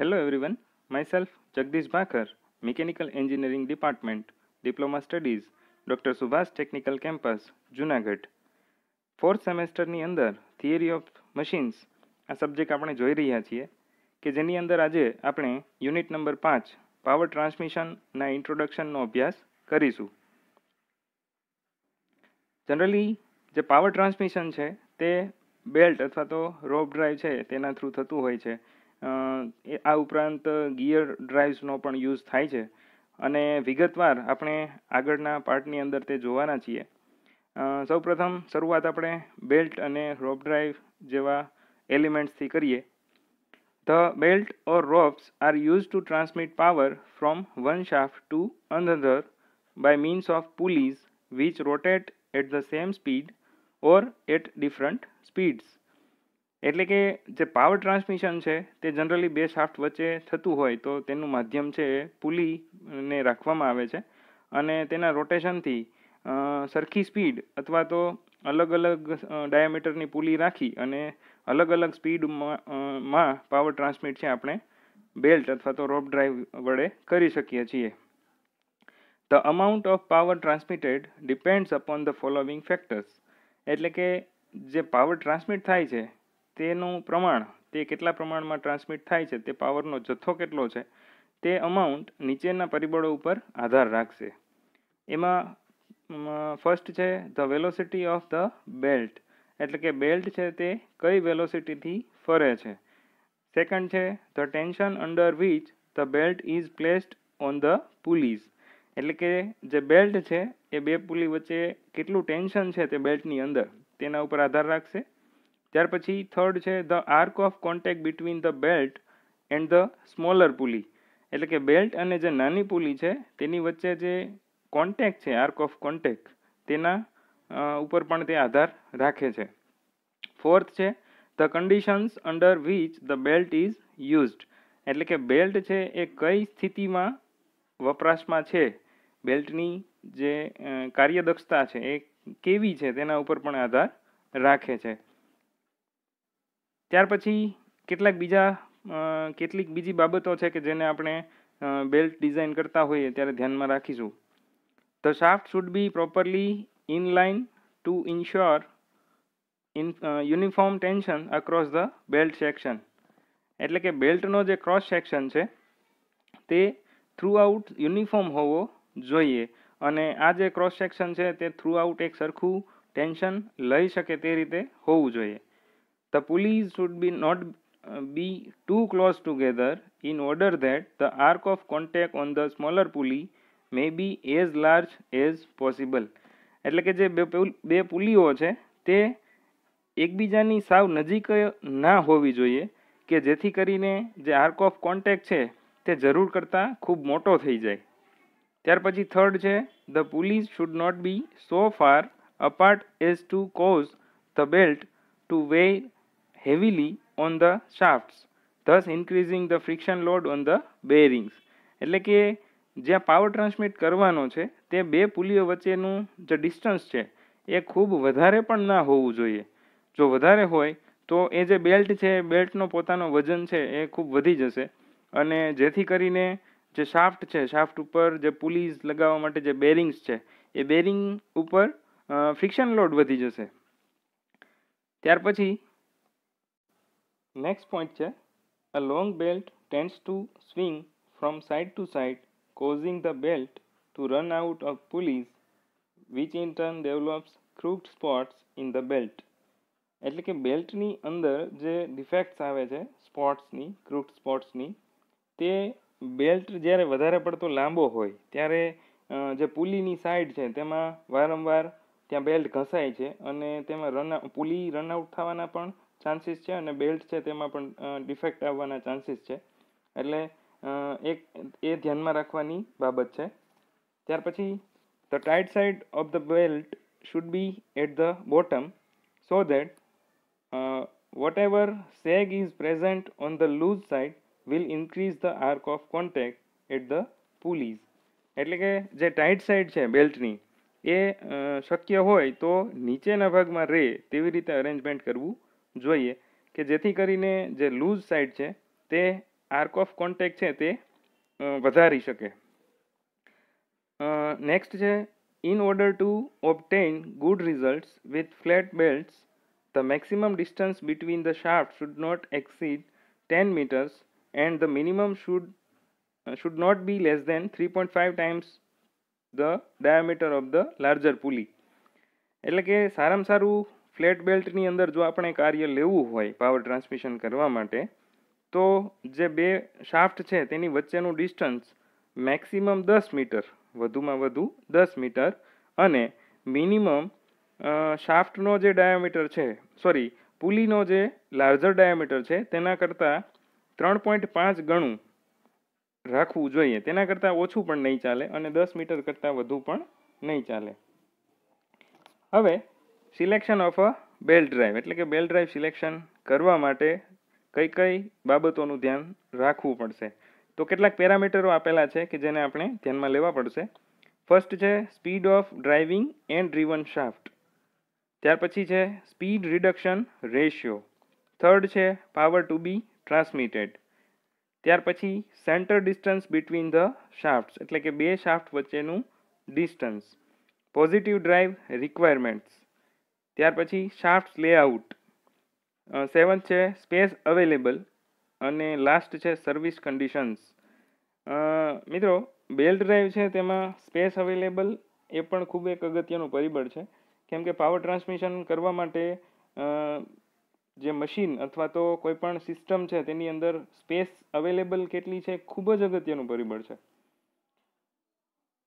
Hello everyone, myself Jagdish Bhakar, Mechanical Engineering Department, Diploma Studies, Dr. Subhas Technical Campus, Junagadh. Fourth સેમેસ્ટરની અંદર theory of machines આ subject આપણે જોઈ રહ્યા છીએ કે જેની અંદર આજે આપણે યુનિટ નંબર 5 પાવર ટ્રાન્સમિશનના ઇન્ટ્રોડક્શનનો અભ્યાસ કરીશું. જનરલી જે પાવર ટ્રાન્સમિશન છે તે બેલ્ટ અથવા તો રોપ ડ્રાઈવ છે તેના થ્રુ થતું હોય છે. આ ઉપરાંત ગિયર ડ્રાઇવ્સનો પણ યુઝ થાય છે અને વિગતવાર આપણે આગળના પાર્ટની અંદર તે જોવાના છીએ. સૌપ્રથમ શરૂઆત આપણે બેલ્ટ અને રોપ ડ્રાઈવ જેવા એલિમેન્ટ્સથી કરીએ. The belt or ropes are use to transmit power from one shaft to another by means of pulleys which rotate at the same speed or at different speeds. એટલે કે જે પાવર ટ્રાન્સમિશન છે તે generally બે shaft વચ્ચે થતું હોય તો તેનું માધ્યમ છે એ પુલીને રાખવામાં આવે છે અને તેના રોટેશનથી સરખી સ્પીડ અથવા તો અલગ અલગ ડાયામીટરની પુલી રાખી અને અલગ અલગ સ્પીડમાં પાવર ટ્રાન્સમિટ છે આપણે બેલ્ટ અથવા તો રોપ ડ્રાઈવ વડે કરી શકીએ છીએ. The amount of power transmitted depends upon the following factors. એટલે કે જે પાવર ટ્રાન્સમિટ થાય છે તેનું પ્રમાણ, તે કેટલા પ્રમાણમાં ટ્રાન્સમિટ થાય છે, તે પાવરનો જથ્થો કેટલો છે, તે અમાઉન્ટ નીચેના પરિબળો ઉપર આધાર રાખશે. એમાં ફર્સ્ટ છે the velocity of the belt. એટલે કે બેલ્ટ છે તે કઈ વેલોસિટીથી ફરે છે. સેકન્ડ છે the tension under which the belt is placed on the pulleys. એટલે કે જે બેલ્ટ છે એ બે પુલી વચ્ચે કેટલું ટેન્શન છે તે બેલ્ટની અંદર તેના ઉપર આધાર રાખશે. ત્યાર પછી થર્ડ છે the arc of contact between the belt and the smaller pulley. એટલે કે બેલ્ટ અને જે નાની પુલી છે તેની વચ્ચે જે કોન્ટેક્ટ છે, આર્ક ઓફ કોન્ટેક્ટ, તેના ઉપર પણ તે આધાર રાખે છે. ફોર્થ છે the conditions under which the belt is used. એટલે કે બેલ્ટ છે એ કઈ સ્થિતિમાં વપરાશમાં છે, બેલ્ટની જે કાર્યદક્ષતા છે એ કેવી છે તેના ઉપર પણ આધાર રાખે છે. ત્યાર પછી કેટલીક બીજી બાબતો છે કે જેને આપણે બેલ્ટ ડિઝાઇન કરતા હોઈએ ત્યારે ધ્યાનમાં રાખીશું. The shaft should be properly inline to ensure uniform tension across the belt section. એટલે કે બેલ્ટનો જે ક્રોસ સેક્શન છે તે થ્રુ આઉટ યુનિફોર્મ હોવો જોઈએ અને આ જે ક્રોસ સેક્શન છે તે થ્રુ આઉટ એક સરખું ટેન્શન લઈ શકે તે રીતે હોવું જોઈએ. The pulleys should be too close together in order that the arc of contact on the smaller pulley may be as large as possible. એટલે કે જે બે પુલીઓ છે તે એકબીજાની સાવ નજીક ના હોવી જોઈએ કે જેથી કરીને જે આર્ક ઓફ કોન્ટેક્ટ છે તે જરૂર કરતાં ખૂબ મોટો થઈ જાય. ત્યાર પછી થર્ડ છે the pulleys should not be so far apart as to cause the belt to weigh heavily on the shafts, thus increasing the friction load on the bearings. એટલે કે જ્યાં પાવર ટ્રાન્સમિટ કરવાનો છે તે બે પુલીઓ વચ્ચેનું જે ડિસ્ટન્સ છે એ ખૂબ વધારે પણ ના હોવું જોઈએ. જો વધારે હોય તો એ જે બેલ્ટ છે, બેલ્ટનો પોતાનો વજન છે એ ખૂબ વધી જશે અને જેથી કરીને જે શાફ્ટ છે, શાફ્ટ ઉપર જે પુલીઝ લગાવવા માટે જે બેરિંગ્સ છે એ બેરિંગ ઉપર ફ્રિક્શન લોડ વધી જશે. ત્યાર પછી નેક્સ્ટ પોઈન્ટ છે a long belt tends to swing from side to side causing the belt to run out of pulleys which in turn develops crooked spots in the belt. એટલે કે બેલ્ટની અંદર જે ડિફેક્ટ્સ આવે છે સ્પોટ્સની, ક્રૂક્ડ સ્પોટ્સની, તે બેલ્ટ જ્યારે વધારે પડતો લાંબો હોય ત્યારે જે પુલીની સાઈડ છે તેમાં વારંવાર ત્યાં બેલ્ટ ઘસાય છે અને તેમાં પુલી રનઆઉટ થવાના પણ ચાન્સીસ છે અને બેલ્ટ છે તેમાં પણ ડિફેક્ટ આવવાના ચાન્સીસ છે. એટલે એ ધ્યાનમાં રાખવાની બાબત છે. ત્યાર પછી the tight side of the belt should be at the bottom so that whatever sag is present on the loose side will increase the arc of contact at the pulleys. એટલે કે જે tight side છે બેલ્ટની એ શક્ય હોય તો નીચેના ભાગમાં રહે તેવી રીતે અરેન્જમેન્ટ કરવું જોઈએ કે જેથી કરીને જે લૂઝ સાઇડ છે તે આર્ક ઓફ કોન્ટેક્ટ છે તે વધારી શકે. નેક્સ્ટ છે, in order to obtain good results with flat belts the maximum distance between the shafts should not exceed 10 meters and the minimum should not be less than 3.5 times the diameter of the larger pulley. એટલે કે સારામાં સારું flat બેલ્ટની અંદર જો આપણે કાર્ય લેવું હોય પાવર ટ્રાન્સમિશન કરવા માટે, તો જે બે શાફ્ટ છે તેની વચ્ચેનું ડિસ્ટન્સ મેક્સિમમ 10 મીટર, વધુમાં વધુ 10 મીટર, અને મિનિમમ શાફ્ટનો જે ડાયામીટર છે, પુલીનો જે લાર્જર ડાયામીટર છે તેના કરતાં 3.5 ગણું રાખવું જોઈએ. તેના કરતાં ઓછું પણ નહીં ચાલે અને 10 મીટર કરતાં વધુ પણ નહીં ચાલે. હવે selection of a belt drive, એટલે કે બેલ્ટ ડ્રાઈવ સિલેક્શન કરવા માટે કઈ કઈ બાબતોનું ધ્યાન રાખવું પડશે. તો કેટલાક પેરામીટરો આપેલા છે કે જેને આપણે ધ્યાનમાં લેવા પડશે. ફર્સ્ટ છે speed of driving and driven shaft. ત્યાર પછી છે સ્પીડ રિડક્શન રેશિયો. થર્ડ છે પાવર ટુ બી ટ્રાન્સમિટેડ. ત્યાર પછી centre distance between the shafts, એટલે કે બે શાફ્ટ વચ્ચેનું ડિસ્ટન્સ. Positive drive requirements. ત્યાર પછી શાફ્ટ લેઆઉટ. સેવન્થ છે સ્પેસ અવેલેબલ, અને લાસ્ટ છે સર્વિસ કન્ડિશન્સ. મિત્રો, બેલ્ટ ડ્રાઈવ છે તેમાં સ્પેસ અવેલેબલ એ પણ ખૂબ એક અગત્યનું પરિબળ છે, કેમ કે પાવર ટ્રાન્સમિશન કરવા માટે જે મશીન અથવા તો કોઈ પણ સિસ્ટમ છે તેની અંદર સ્પેસ અવેલેબલ કેટલી છે ખૂબ જ અગત્યનું પરિબળ છે.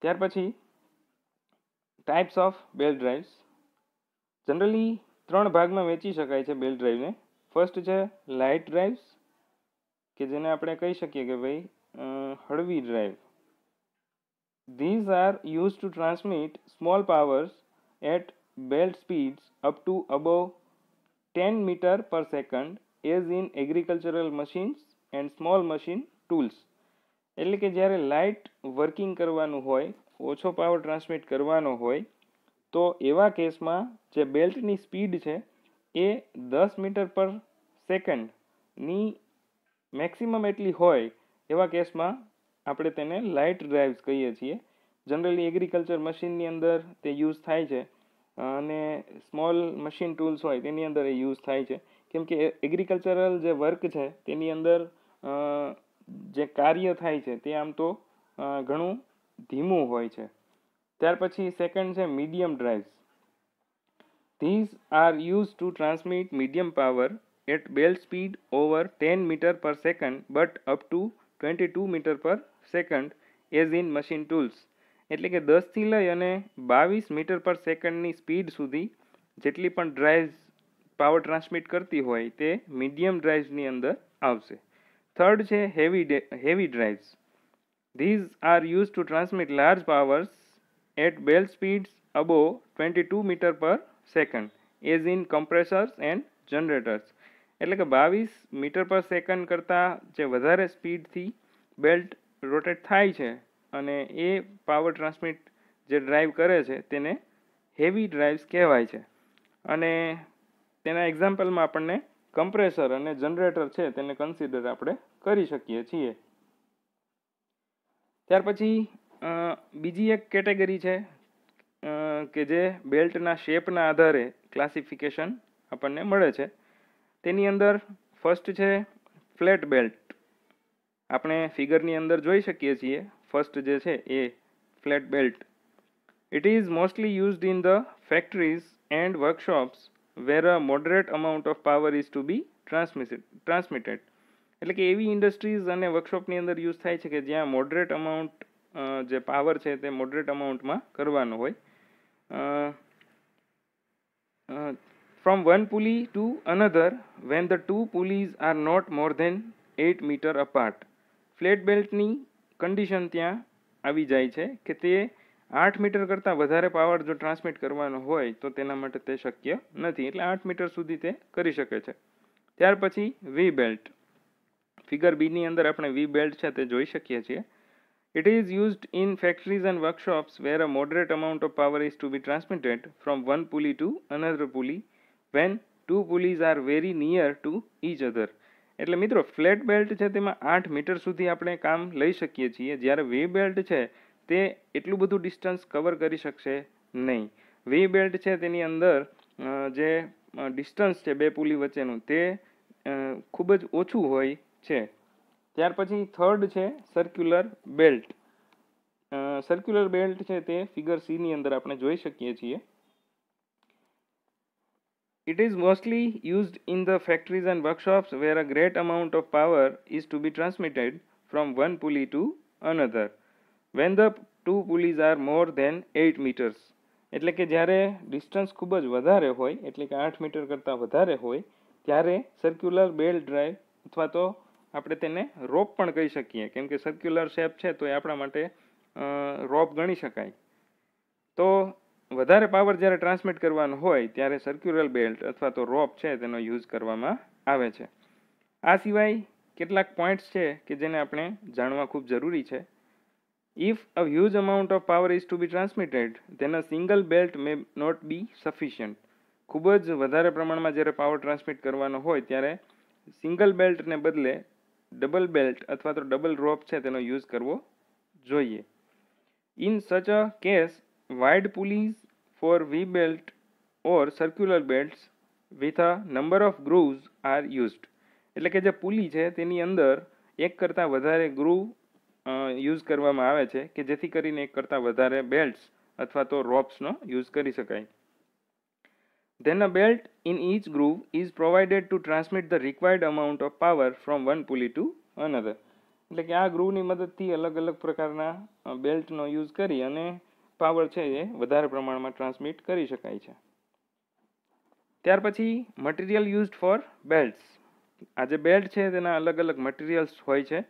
ત્યાર પછી types of belt drives. Generally 3 ભાગમાં વહેંચી શકાય છે બેલ્ટ ડ્રાઇવને. ફર્સ્ટ છે લાઇટ ડ્રાઇવ્સ, કે જેને આપણે કહી શકીએ કે ભાઈ હળવી drive. These are use to transmit small powers at belt speeds up to above 10 meter per second as in agricultural machines and small machine tools. એટલે કે જ્યારે લાઇટ વર્કિંગ કરવાનું હોય, ઓછો પાવર ટ્રાન્સમિટ કરવાનો હોય, તો એવા કેસમાં જે બેલ્ટની સ્પીડ છે એ 10 મીટર પર સેકન્ડની મેક્સિમમ એટલી હોય, એવા કેસમાં આપણે તેને લાઇટ ડ્રાઇવ્સ કહીએ છીએ. જનરલી એગ્રીકલ્ચર મશીનની અંદર તે યુઝ થાય છે, અને સ્મોલ મશીન ટૂલ્સ હોય તેની અંદર એ યુઝ થાય છે, કેમ કે એગ્રીકલ્ચરલ જે વર્ક છે તેની અંદર જે કાર્ય થાય છે તે આમ તો ઘણું ધીમું હોય છે. ત્યાર પછી સેકન્ડ છે medium drives. These are use to transmit medium power at belt speed over 10 metre per second but up to 22 metre per second as in machine tools. એટલે કે 10 થી લઈ અને 22 મીટર પર સેકન્ડની સ્પીડ સુધી જેટલી પણ ડ્રાઇવ્સ પાવર ટ્રાન્સમિટ કરતી હોય તે મીડિયમ ડ્રાઇવ્સની અંદર આવશે. થર્ડ છે heavy drives. These are use to transmit large powers at belt speeds above 22 metre per second as in compressors and generators. એટલે કે 22 મીટર પર સેકન્ડ કરતાં જે વધારે સ્પીડથી બેલ્ટ રોટેટ થાય છે અને એ પાવર ટ્રાન્સમિટ જે ડ્રાઈવ કરે છે તેને હેવી ડ્રાઇવ્સ કહેવાય છે. અને તેના એક્ઝામ્પલમાં આપણને કમ્પ્રેસર અને જનરેટર છે તેને કન્સિડર આપણે કરી શકીએ છીએ. ત્યાર પછી બીજી એક કેટેગરી છે કે જે બેલ્ટના શેપના આધારે ક્લાસિફિકેશન આપણને મળે છે. તેની અંદર ફર્સ્ટ છે ફ્લેટ બેલ્ટ. આપણે ફિગરની અંદર જોઈ શકીએ છીએ. ફર્સ્ટ જે છે એ flat belt. It is mostly used in the factories and workshops where a moderate amount of power is to be transmitted. એટલે કે એવી ઇન્ડસ્ટ્રીઝ અને વર્કશોપની અંદર યુઝ થાય છે કે જ્યાં મોડરેટ અમાઉન્ટ જે પાવર છે તે મોડરેટ અમાઉન્ટમાં કરવાનો હોય. From one pulley to another when the two pulleys are not more than 8 metre apart. Flat બેલ્ટની કન્ડિશન ત્યાં આવી જાય છે કે તે 8 મીટર કરતાં વધારે પાવર જો ટ્રાન્સમિટ કરવાનો હોય તો તેના માટે તે શક્ય નથી. એટલે 8 મીટર સુધી તે કરી શકે છે. ત્યાર પછી વી બેલ્ટ. ફિગર બીની અંદર આપણે વી બેલ્ટ છે તે જોઈ શકીએ છીએ. It is used in factories and workshops where a moderate amount of power is to be transmitted from one pulley to another pulley when two pulleys are very near to each other. એટલે મિત્રો flat belt છે તેમાં 8 metre સુધી આપણે કામ લઈ શકીએ છીએ, જ્યારે વી બેલ્ટ છે તે એટલું બધું ડિસ્ટન્સ કવર કરી શકશે નહીં. વી બેલ્ટ છે તેની અંદર જે ડિસ્ટન્સ છે બે પુલી વચ્ચેનું તે ખૂબ જ ઓછું હોય છે. ત્યાર પછી થર્ડ છે સર્ક્યુલર બેલ્ટ. સર્ક્યુલર બેલ્ટ છે તે ફિગર સી ની અંદર આપણે જોઈ શકીએ છીએ. It is mostly used in the factories and workshops where a great amount of power is to be transmitted from one pulley to another when the two pulleys are more than 8 meters. એટલે કે જ્યારે distance ખૂબ જ વધારે હોય, એટલે કે 8 metre કરતાં વધારે હોય, ત્યારે સર્ક્યુલર બેલ્ટ ડ્રાઈવ અથવા તો આપણે તેને રોપ પણ કહી શકીએ, કેમ કે સર્ક્યુલર શેપ છે તો એ આપણા માટે રોપ ગણી શકાય. તો વધારે પાવર જ્યારે ટ્રાન્સમિટ કરવાનો હોય ત્યારે સર્ક્યુલર બેલ્ટ અથવા તો રોપ છે તેનો યુઝ કરવામાં આવે છે. આ સિવાય કેટલાક પોઈન્ટ્સ છે કે જેને આપણે જાણવા ખૂબ જરૂરી છે. If a huge amount of power is to be transmitted, then a single belt may not be sufficient. ખૂબ જ વધારે પ્રમાણમાં જ્યારે પાવર ટ્રાન્સમિટ કરવાનો હોય ત્યારે સિંગલ બેલ્ટને બદલે ડબલ બેલ્ટ અથવા તો ડબલ રોપ છે તેનો યુઝ કરવો જોઈએ. In such a case, wide pulleys for V-belt or circular belts with a number of grooves are used. એટલે કે જે પુલી છે તેની અંદર એક કરતાં વધારે ગ્રુવ યુઝ કરવામાં આવે છે કે જેથી કરીને એક કરતાં વધારે બેલ્ટ્સ અથવા તો રોપ્સનો યુઝ કરી શકાય. Then a belt in each groove is provided to transmit the required amount of power from one pulley to another. એટલે કે આ ગ્રુવની મદદથી અલગ અલગ પ્રકારના બેલ્ટનો યુઝ કરી અને પાવર છે એ વધારે પ્રમાણમાં ટ્રાન્સમિટ કરી શકાય છે. ત્યાર પછી મટીરિયલ યુઝડ ફોર બેલ્ટ્સ. આ જે બેલ્ટ છે તેના અલગ અલગ મટીરિયલ્સ હોય છે,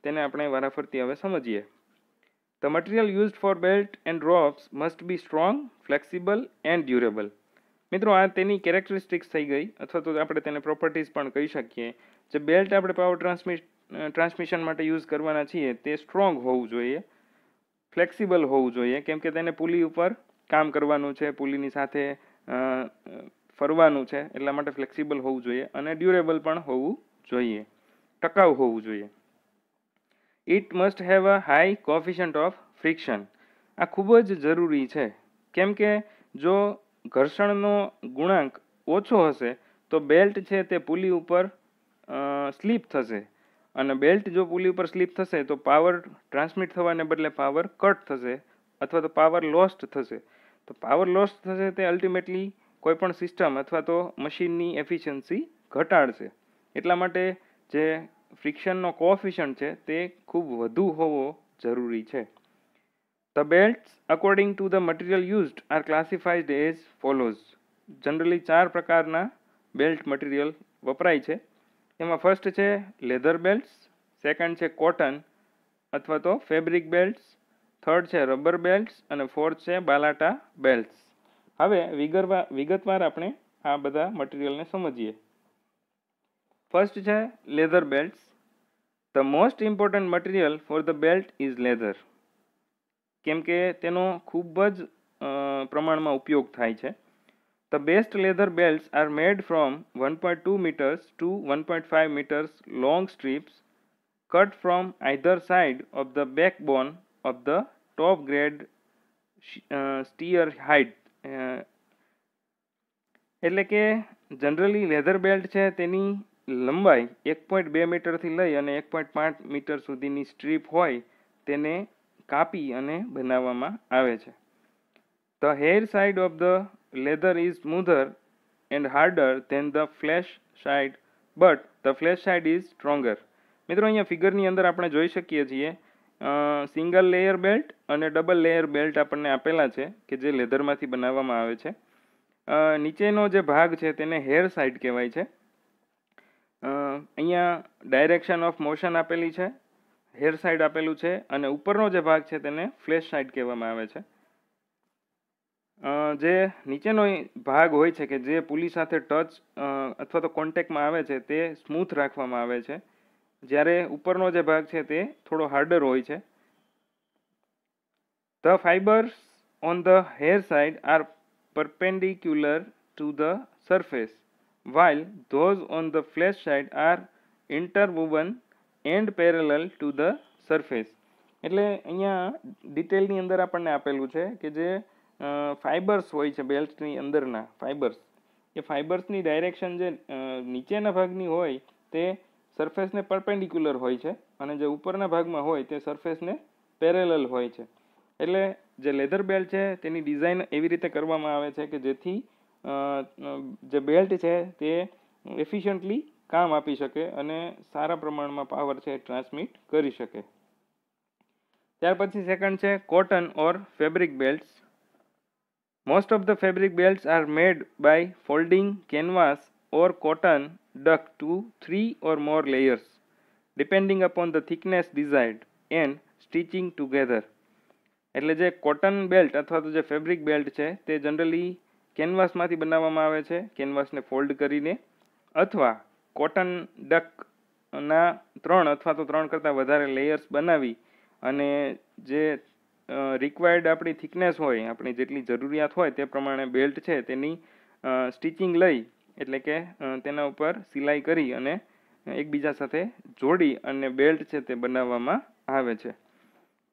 તેને આપણે વારાફરતી હવે સમજીએ. The material used for belt and ropes must be strong, flexible and durable. મિત્રો આ તેની કેરેક્ટરિસ્ટિક્સ થઈ ગઈ, અથવા તો આપણે તેને પ્રોપર્ટીઝ પણ કહી શકીએ. જે બેલ્ટ આપણે પાવર ટ્રાન્સમિશન માટે યુઝ કરવાના છીએ તે સ્ટ્રોંગ હોવું જોઈએ, ફ્લેક્સિબલ હોવું જોઈએ, કેમ કે તેને પુલી ઉપર કામ કરવાનું છે, પુલીની સાથે ફરવાનું છે, એટલા માટે ફ્લેક્સિબલ હોવું જોઈએ, અને ડ્યુરેબલ પણ હોવું જોઈએ, ટકાઉ હોવું જોઈએ. It must have a high coefficient of friction. આ ખૂબ જ જરૂરી છે, કેમ કે જો ઘર્ષણનો ગુણાંક ઓછો હશે તો બેલ્ટ છે તે પુલી ઉપર સ્લીપ થશે, અને બેલ્ટ જો પુલી ઉપર સ્લીપ થશે તો પાવર ટ્રાન્સમિટ થવાને બદલે પાવર કટ થશે અથવા તો પાવર લોસ્ટ થશે. તો પાવર લોસ્ટ થશે તે અલ્ટિમેટલી કોઈપણ સિસ્ટમ અથવા તો મશીનની એફિશિયન્સી ઘટાડશે. એટલા માટે જે ફ્રિક્શનનો કોએફિશિયન્ટ છે તે ખૂબ વધુ હોવો જરૂરી છે. The belts according to the material used are classified as follows. Generally 4 પ્રકારના બેલ્ટ મટીરિયલ વપરાય છે. એમાં ફર્સ્ટ છે લેધર બેલ્ટ્સ, સેકન્ડ છે કોટન અથવા તો ફેબ્રિક બેલ્ટ્સ, થર્ડ છે રબર બેલ્ટ્સ અને ફોર્થ છે બાલાટા બેલ્ટ્સ. હવે વિગતવાર આપણે આ બધા મટીરિયલને સમજીએ. ફર્સ્ટ છે leather બેલ્ટ્સ. The most important material for the belt is leather. કેમ કે તેનો ખૂબ જ પ્રમાણમાં ઉપયોગ થાય છે. The best leather belts are made from 1.2 meters to 1.5 meters long strips cut from either side of the backbone of the top grade steer hide. એટલે કે જનરલી લેધર બેલ્ટ છે તેની લંબાઈ 1.2 મીટરથી લઈ અને 1.5 મીટર સુધીની સ્ટ્રીપ હોય તેને કાપી અને બનાવવામાં આવે છે. The hair side of the leather is smoother and harder than the flesh side, but the flesh side is stronger. મિત્રો અહીંયા ફિગરની અંદર આપણે જોઈ શકીએ છીએ સિંગલ લેયર બેલ્ટ અને ડબલ લેયર બેલ્ટ આપણને આપેલા છે કે જે લેધરમાંથી બનાવવામાં આવે છે. નીચેનો જે ભાગ છે તેને હેર સાઇડ કહેવાય છે. અહીંયા ડાયરેક્શન ઓફ મોશન આપેલી છે, હેર સાઇડ આપેલું છે, અને ઉપરનો જે ભાગ છે તેને ફ્લેશ સાઇડ કહેવામાં આવે છે. જે નીચેનો ભાગ હોય છે કે જે પુલી સાથે ટચ અથવા તો કોન્ટેક્ટમાં આવે છે તે સ્મૂથ રાખવામાં આવે છે, જ્યારે ઉપરનો જે ભાગ છે તે થોડો હાર્ડર હોય છે. The fibers on the hair side are perpendicular to the surface, while those on the flesh side are interwoven and parallel to the surface. એટલે અહીંયા ડિટેલની અંદર આપણને આપેલું છે કે જે ફાઇબર્સ હોય છે બેલ્ટની અંદરના ફાઇબર્સ, એ ફાઇબર્સની ડાયરેક્શન જે નીચેના ભાગની હોય તે સરફેસને પરપેન્ડિક્યુલર હોય છે અને જે ઉપરના ભાગમાં હોય તે સરફેસને પેરેલલ હોય છે. એટલે જે લેધર બેલ્ટ છે તેની ડિઝાઇન એવી રીતે કરવામાં આવે છે કે જેથી જે બેલ્ટ છે તે એફિશિયન્ટલી કામ આપી શકે અને સારા પ્રમાણમાં પાવર છે ટ્રાન્સમિટ કરી શકે. ત્યાર પછી સેકન્ડ છે cotton or fabric belts. Most of the fabric belts are made by folding canvas or cotton duck to 3 or more layers depending upon the thickness desired and stitching together. એટલે જે cotton belt અથવા તો જે fabric belt છે તે generally કેનવાસમાંથી બનાવવામાં આવે છે, કેનવાસને ફોલ્ડ કરીને, અથવા કોટન ડકના 3 અથવા તો 3 કરતાં વધારે લેયર્સ બનાવી અને જે રિક્વાયર્ડ આપણી થિકનેસ હોય, આપણી જેટલી જરૂરિયાત હોય તે પ્રમાણે બેલ્ટ છે તેની સ્ટિચિંગ લઈ, એટલે કે તેના ઉપર સિલાઈ કરી અને એકબીજા સાથે જોડી અને બેલ્ટ છે તે બનાવવામાં આવે છે.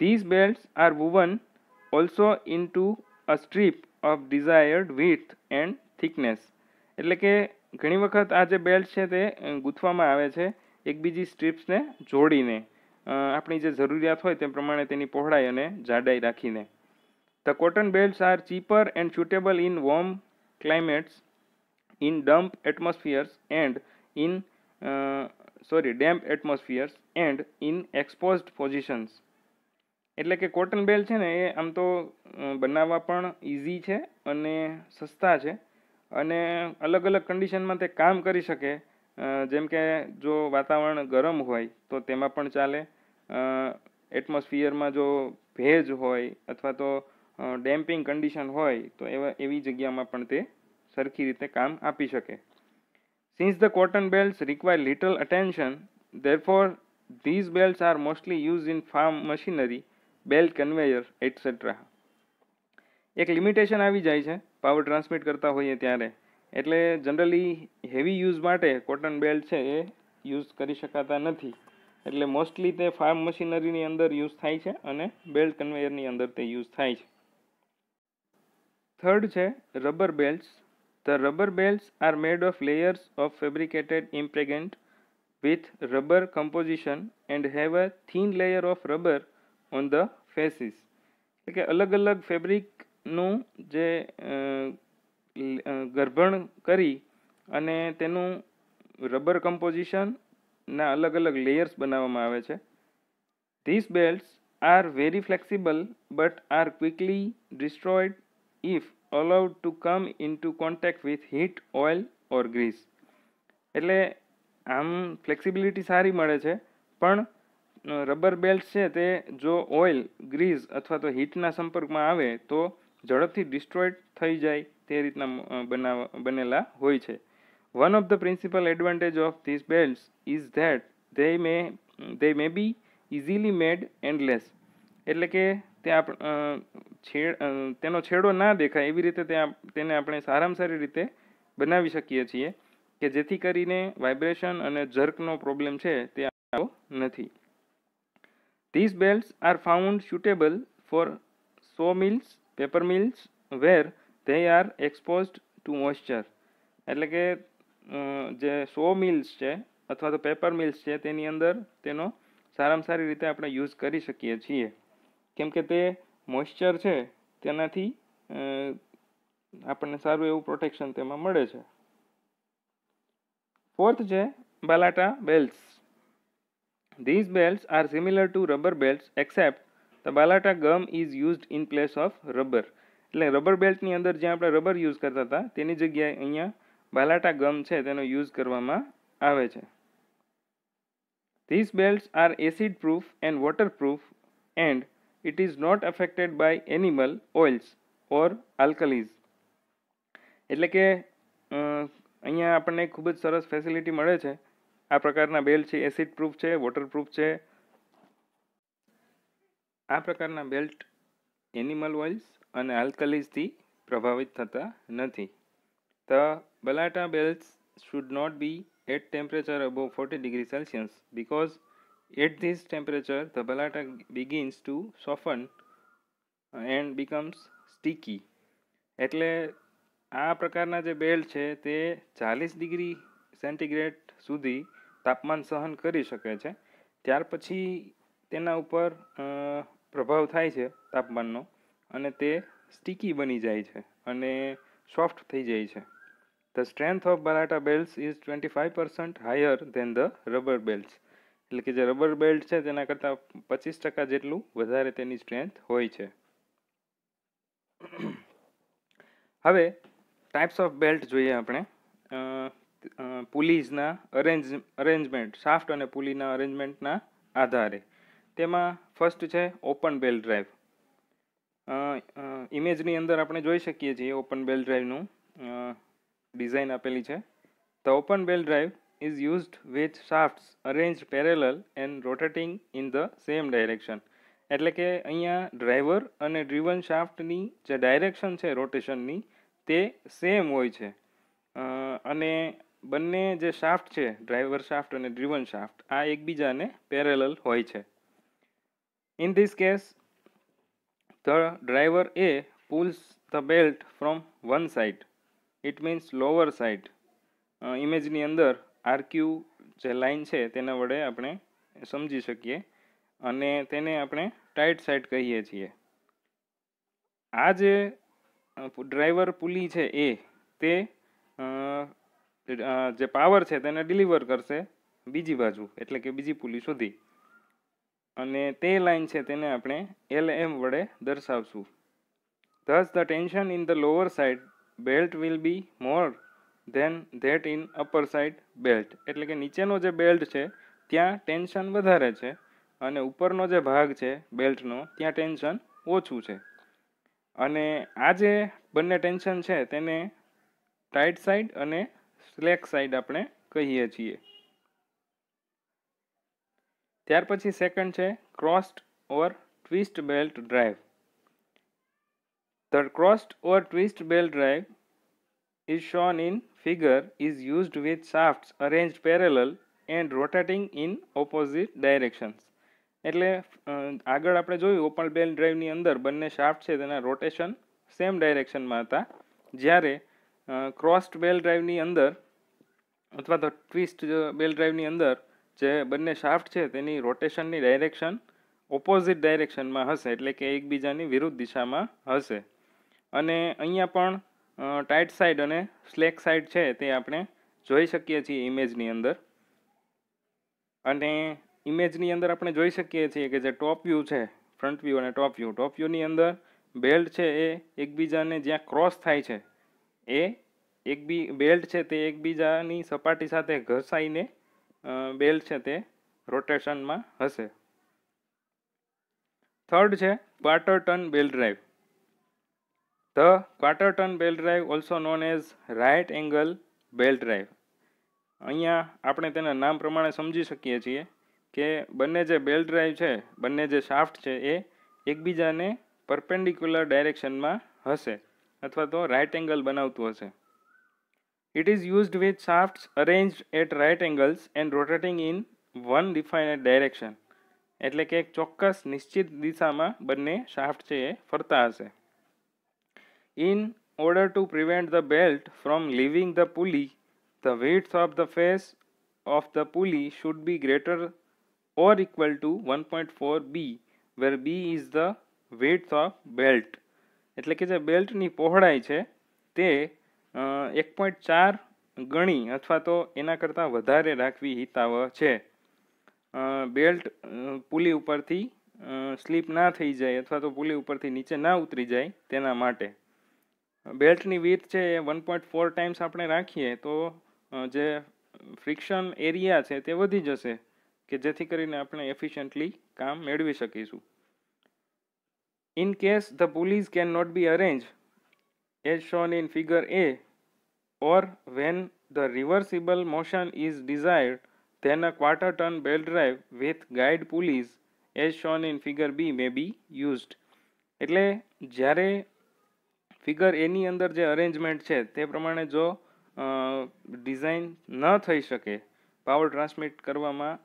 These belts are woven also into a strip of desired width and thickness. એટલે કે ઘણી વખત આ જે બેલ્ટ છે તે ગૂંથવામાં આવે છે એકબીજી સ્ટ્રીપ્સને જોડીને, આપણી જે જરૂરિયાત હોય તે પ્રમાણે તેની પહોળાઈ અને જાડાઈ રાખીને. The cotton belts are cheaper and suitable in warm climates, in damp atmospheres and in exposed positions. એટલે કે કોટન બેલ્ટ છે ને એ આમ તો બનાવવા પણ ઇઝી છે અને સસ્તા છે અને અલગ અલગ કન્ડિશનમાં તે કામ કરી શકે. જેમ કે જો વાતાવરણ ગરમ હોય તો તેમાં પણ ચાલે, એટમોસ્ફિયરમાં જો ભેજ હોય અથવા તો ડેમ્પિંગ કન્ડિશન હોય તો એવી જગ્યામાં પણ તે સરખી રીતે કામ આપી શકે. Since the cotton belts require little attention, therefore these belts are mostly used in farm machinery, belt conveyor, etc. એક લિમિટેશન આવી જાય છે પાવર ટ્રાન્સમિટ કરતા હોઈએ ત્યારે, એટલે જનરલી હેવી યુઝ માટે કોટન બેલ્ટ છે એ યુઝ કરી શકાતા નથી. એટલે મોસ્ટલી તે ફાર્મ મશીનરીની અંદર યુઝ થાય છે અને બેલ્ટ કન્વેયરની અંદર તે યુઝ થાય છે. થર્ડ છે rubber બેલ્ટ્સ. The rubber belts are made of layers of fabricated impregnated with rubber composition and have a thin layer of rubber on the faces. એટલે કે અલગ અલગ ફેબ્રિકનું જે ગરભણ કરી અને તેનું રબર કમ્પોઝિશનના અલગ અલગ લેયર્સ બનાવવામાં આવે છે. These belts are very flexible but are quickly destroyed if allowed to come into contact with heat, oil or grease. એટલે આમ ફ્લેક્સિબિલિટી સારી મળે છે, પણ રબર બેલ્ટ છે તે જો ઓઇલ, ગ્રીઝ અથવા તો હીટના સંપર્કમાં આવે તો ઝડપથી ડિસ્ટ્રોયડ થઈ જાય તે રીતના બનેલા હોય છે. One of the principal advantage of these belts is that they may be easily made endless. એટલે કે તેનો છેડો ના દેખાય એવી રીતે તેને આપણે સારામાં સારી રીતે બનાવી શકીએ છીએ કે જેથી કરીને વાઇબ્રેશન અને જર્કનો પ્રોબ્લેમ છે તે આવતો નથી. These belts are found suitable for sawmills, paper mills where they are exposed to moisture. એટલે કે જે સો મિલ્સ છે અથવા તો પેપર મિલ્સ છે તેની અંદર તેનો સારામાં સારી રીતે આપણે યુઝ કરી શકીએ છીએ, કેમ કે તે મોઇશ્ચર છે તેનાથી આપણને સારું એવું પ્રોટેક્શન તેમાં મળે છે. ફોર્થ છે બાલાટા બેલ્ટ્સ. These belts are similar to rubber belts except the balata gum is used in place of rubber. એટલે રબર બેલ્ટની અંદર જ્યાં આપણે રબર યુઝ કરતા હતા તેની જગ્યાએ અહીંયા બાલાટા ગમ છે તેનો યુઝ કરવામાં આવે છે. These belts are acid proof and waterproof and it is not affected by animal oils or alkalis. એટલે કે અહીંયા આપણને ખૂબ જ સરસ ફેસિલિટી મળે છે. આ પ્રકારના બેલ્ટ છે એસિડ પ્રૂફ છે, વોટરપ્રૂફ છે. આ પ્રકારના બેલ્ટ એનિમલ ઓઇલ્સ અને આલ્કલીઝથી પ્રભાવિત થતા નથી. The balata belts should not be at temperature above 40 degrees Celsius because at this temperature the balata begins to soften and becomes sticky. એટલે આ પ્રકારના જે બેલ્ટ છે તે 40 ડિગ્રી સેન્ટીગ્રેડ સુધી તાપમાન સહન કરી શકે છે. ત્યાર પછી તેના ઉપર પ્રભાવ થાય છે તાપમાનનો અને તે સ્ટીકી બની જાય છે અને સોફ્ટ થઈ જાય છે. The strength of Balata belts is 25% higher than the rubber belts. એટલે કે જે રબર બેલ્ટ છે તેના કરતાં 25% જેટલું વધારે તેની સ્ટ્રેન્થ હોય છે. હવે ટાઈપ્સ ઓફ બેલ્ટ જોઈએ આપણે. પુલીઝના અરેન્જમેન્ટ, શાફ્ટ અને પુલીના અરેન્જમેન્ટના આધારે. તેમાં ફર્સ્ટ છે ઓપન બેલ્ટ ડ્રાઈવ. ઇમેજની અંદર આપણે જોઈ શકીએ છીએ ઓપન બેલ્ટ ડ્રાઈવનું ડિઝાઇન આપેલી છે. The open belt drive is used with shafts arranged parallel and rotating in the same direction. એટલે કે અહીંયા ડ્રાઈવર અને ડ્રીવન શાફ્ટની જે ડાયરેક્શન છે રોટેશનની તે સેમ હોય છે અને બંને જે શાફ્ટ છે ડ્રાઈવર શાફ્ટ અને ડ્રીવન શાફ્ટ આ એકબીજાને પેરેલલ હોય છે. In this case the driver A pulls the belt from one side. It means lower side. ઇમેજની અંદર આરક્યુ જે લાઇન છે તેના વડે આપણે સમજી શકીએ અને તેને આપણે ટાઈટ સાઈડ કહીએ છીએ. આ જે ડ્રાઈવર પુલી છે એ તે જે પાવર છે તેને ડિલિવર કરશે બીજી બાજુ એટલે કે બીજી પુલી સુધી અને તે લાઇન છે તેને આપણે LM વડે દર્શાવશું. Thus the tension in the lower side belt will be more than that in upper side belt. એટલે કે નીચેનો જે બેલ્ટ છે ત્યાં ટેન્શન વધારે છે અને ઉપરનો જે ભાગ છે બેલ્ટનો ત્યાં ટેન્શન ઓછું છે. અને આ જે બંને ટેન્શન છે તેને ટાઈટ સાઈડ અને સ્લેક સાઈડ આપણે કહીએ છીએ. ત્યાર પછી સેકન્ડ છે crossed or twist belt drive. The crossed or twist belt drive is shown in figure is used with shafts arranged parallel and rotating in opposite directions. એટલે આગળ આપણે જોયું ઓપન બેલ્ટ ડ્રાઈવની અંદર બંને શાફ્ટ છે તેના રોટેશન સેમ ડાયરેક્શનમાં હતા, જ્યારે ક્રોસ્ડ બેલ્ટ ડ્રાઈવની અંદર અથવા તો ટ્વિસ્ટ બેલ્ટ ડ્રાઈવની અંદર જે બંને શાફ્ટ છે તેની રોટેશનની ડાયરેક્શન ઓપોઝિટ ડાયરેક્શનમાં હશે એટલે કે એકબીજાની વિરુદ્ધ દિશામાં હશે. અને અહીંયા પણ ટાઈટ સાઈડ અને સ્લેક સાઈડ છે તે આપણે જોઈ શકીએ છીએ ઇમેજની અંદર. અને ઇમેજની અંદર આપણે જોઈ શકીએ છીએ કે જે ટોપ વ્યૂ છે, ફ્રન્ટ વ્યૂ અને ટોપ વ્યૂની અંદર બેલ્ટ છે એ એકબીજાને જ્યાં ક્રોસ થાય છે એ બેલ્ટ છે તે એકબીજાની સપાટી સાથે ઘસાઈને બેલ્ટ છે તે રોટેશનમાં હશે. થર્ડ છે quarter turn belt drive. The quarter turn belt drive also known as right angle belt drive. અહીંયા આપણે તેના નામ પ્રમાણે સમજી શકીએ છીએ કે બંને જે બેલ્ટ ડ્રાઈવ છે, બંને જે શાફ્ટ છે એ એકબીજાને પરપેન્ડિક્યુલર ડાયરેક્શનમાં હશે અથવા તો રાઇટ એંગલ બનાવતું હશે. It is used with shafts arranged at right angles and rotating in one defined direction. એટલે કે એક ચોક્કસ નિશ્ચિત દિશામાં બંને શાફ્ટ છે એ ફરતા હશે. In order to prevent the belt from leaving the pulley, the width of the face of the pulley should be greater or equal to 1.4 B, where B is the width of belt. એટલે કે જે બેલ્ટની પહોળાઈ છે તે 1.4 ગણી અથવા તો એના કરતાં વધારે રાખવી હિતાવહ છે. બેલ્ટ પુલી ઉપરથી સ્લીપ ના થઈ જાય અથવા તો પુલી ઉપરથી નીચે ના ઉતરી જાય તેના માટે. બેલ્ટની વિડ્થ છે એ 1.4 ટાઈમ્સ આપણે રાખીએ તો જે ફ્રિક્શન એરિયા છે તે વધી જશે કે જેથી કરીને આપણે એફિશિયન્ટલી કામ મેળવી શકીશું. In case the pulleys can not be arrange as shown in figure A or when the reversible motion is desired, then a quarter turn belt drive with guide pulleys as shown in figure B may be used. એટલે જ્યારે figure એની અંદર જે arrangement છે તે પ્રમાણે જો design ન થઈ શકે, પાવર ટ્રાન્સમિટ કરવામાં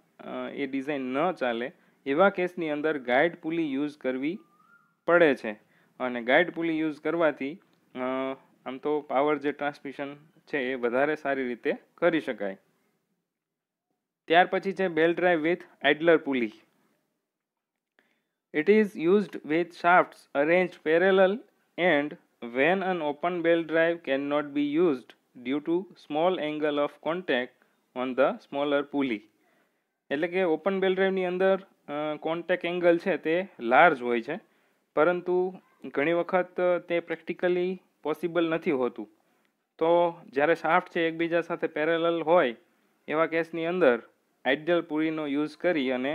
એ ડિઝાઇન ન ચાલે, એવા કેસની અંદર ગાઈડ પુલી યુઝ કરવી પડે છે. અને ગાઈડ પુલી યુઝ કરવાથી આમ તો પાવર જે ટ્રાન્સમિશન છે એ વધારે સારી રીતે કરી શકાય. ત્યાર પછી છે belt drive with idler pulley. It is used with shafts arranged parallel and when an open belt drive cannot be used due to small angle of contact on the smaller pulley. એટલે કે open belt ડ્રાઈવની અંદર contact angle છે તે large હોય છે, પરંતુ ઘણી વખત તે પ્રેક્ટિકલી પોસિબલ નથી હોતું. તો જ્યારે શાફ્ટ છે એકબીજા સાથે પેરેલલ હોય એવા કેસની અંદર આઇડલ પુલીનો યુઝ કરી અને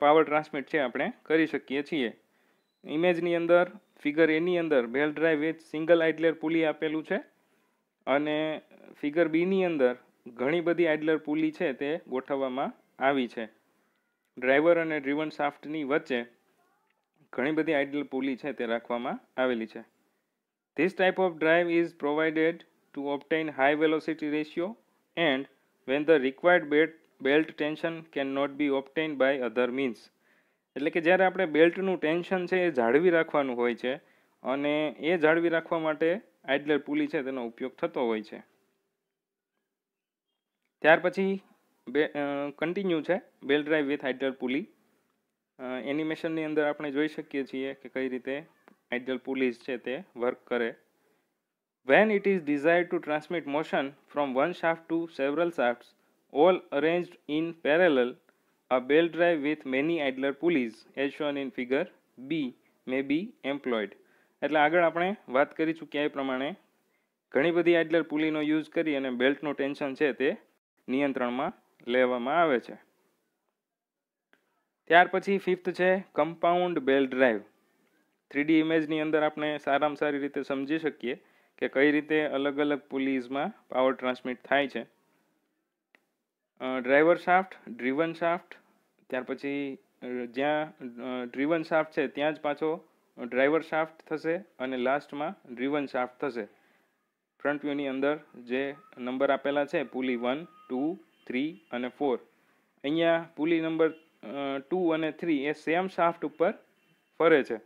પાવર ટ્રાન્સમિટ છે આપણે કરી શકીએ છીએ. ઇમેજની અંદર ફિગર એની અંદર belt drive with single idler pulley આપેલું છે અને ફિગર બીની અંદર ઘણી બધી આઇડલર પુલી છે તે ગોઠવવામાં આવી છે. ડ્રાઈવર અને ડ્રીવન શાફ્ટની વચ્ચે ઘણી બધી આઇડલર પુલી છે તે રાખવામાં આવેલી છે. This type of drive is provided to obtain high velocity ratio and when the required belt tension cannot be obtained by other means. એટલે કે જ્યારે આપણે બેલ્ટનું ટેન્શન છે એ જાળવી રાખવાનું હોય છે અને એ જાળવી રાખવા માટે આઇડલર પુલી છે તેનો ઉપયોગ થતો હોય છે. ત્યાર પછી કન્ટિન્યુ છે belt drive with idler pulley. એનિમેશનની અંદર આપણે જોઈ શકીએ છીએ કે કઈ રીતે આઇડલ પુલીઝ છે તે વર્ક કરે. When it is desired to transmit motion from one shaft to several shafts, all arranged in parallel, a belt drive with many idler pulleys, as shown in figure B, may be employed. એટલે આગળ આપણે વાત કરી ચૂક્યા એ પ્રમાણે ઘણી બધી આઇડલર પુલીનો use કરી અને બેલ્ટનું ટેન્શન છે તે નિયંત્રણમાં લેવામાં આવે છે. ત્યાર પછી ફિફ્થ છે કમ્પાઉન્ડ બેલ્ટ ડ્રાઈવ. 3D ઇમેજની અંદર આપણે સારામાં સારી રીતે સમજી શકીએ કે કઈ રીતે અલગ અલગ પુલીઝમાં પાવર ટ્રાન્સમિટ થાય છે. ડ્રાઈવર શાફ્ટ, ડ્રીવન શાફ્ટ, ત્યાર પછી જ્યાં ડ્રીવન શાફ્ટ છે ત્યાં જ પાછો ડ્રાઈવર શાફ્ટ થશે અને લાસ્ટમાં ડ્રીવન શાફ્ટ થશે. ફ્રન્ટ વ્યૂની અંદર જે નંબર આપેલા છે પુલી 1, 2, 3 અને 4, અહીંયા પુલી નંબર 2 અને 3 એ સેમ શાફ્ટ ઉપર ફરે છે.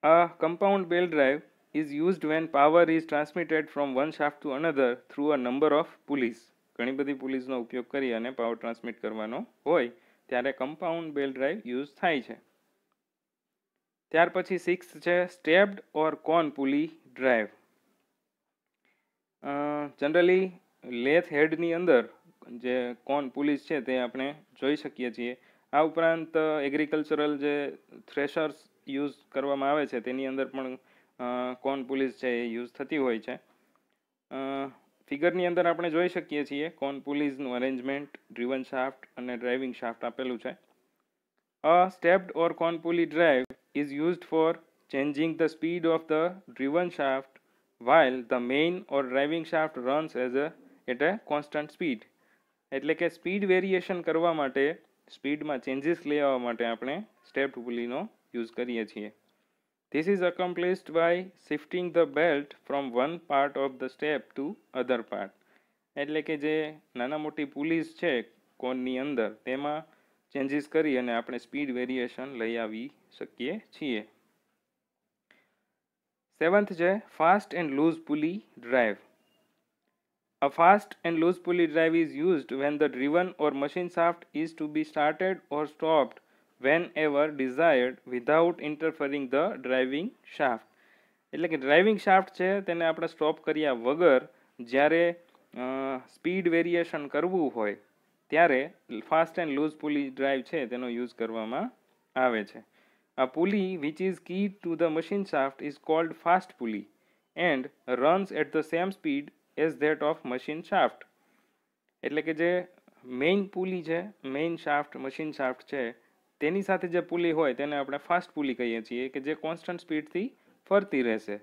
A compound belt drive is used when power is transmitted from one shaft to another through a number of pulleys. ઘણી બધી પુલીઝનો ઉપયોગ કરી અને પાવર ટ્રાન્સમિટ કરવાનો હોય ત્યારે કમ્પાઉન્ડ બેલ્ટ ડ્રાઈવ યુઝ થાય છે. ત્યાર પછી 6th છે સ્ટેપ્ડ ઓર કોન પુલી ડ્રાઈવ. જનરલી લેથ હેડની અંદર જે કોન પુલીઝ છે તે આપણે જોઈ શકીએ છીએ. આ ઉપરાંત એગ્રીકલ્ચરલ જે થ્રેશર્સ યુઝ કરવામાં આવે છે તેની અંદર પણ કોન પુલીઝ છે એ યુઝ થતી હોય છે. ફિગરની અંદર આપણે જોઈ શકીએ છીએ કોન પુલીઝનું અરેન્જમેન્ટ, ડ્રીવન શાફ્ટ અને ડ્રાઇવિંગ શાફ્ટ આપેલું છે. A stepped or con pulley drive is used for changing the speed of the driven shaft while the main or driving shaft runs at a constant speed. એટલે કે speed variation કરવા માટે, સ્પીડમાં changes લઈ આવવા માટે આપણે સ્ટેપ્ડ પુલીનો યુઝ કરીએ છીએ. This is accomplished by shifting the belt from one part of the step to other part. એટલે કે જે નાના મોટી પુલીઝ છે કોનની અંદર તેમાં ચેન્જીસ કરી અને આપણે સ્પીડ વેરિએશન લઈ આવી શકીએ છીએ. 7th છે fast and loose pulley drive. A fast and loose pulley drive is used when the driven or machine shaft is to be started or stopped whenever desired without interfering the driving shaft. એટલે કે driving shaft છે તેને આપણે stop કર્યા વગર જ્યારે speed variation કરવું હોય ત્યારે fast and loose pulley drive છે તેનો યુઝ કરવામાં આવે છે. A pulley which is keyed to the machine shaft is called fast pulley and runs at the same speed as that of machine shaft. એટલે કે જે મેઇન પુલી છે, main shaft, machine shaft છે તેની સાથે જે પુલી હોય તેને આપણે ફાસ્ટ પુલી કહીએ છીએ કે જે કોન્સ્ટન્ટ સ્પીડથી ફરતી રહેશે.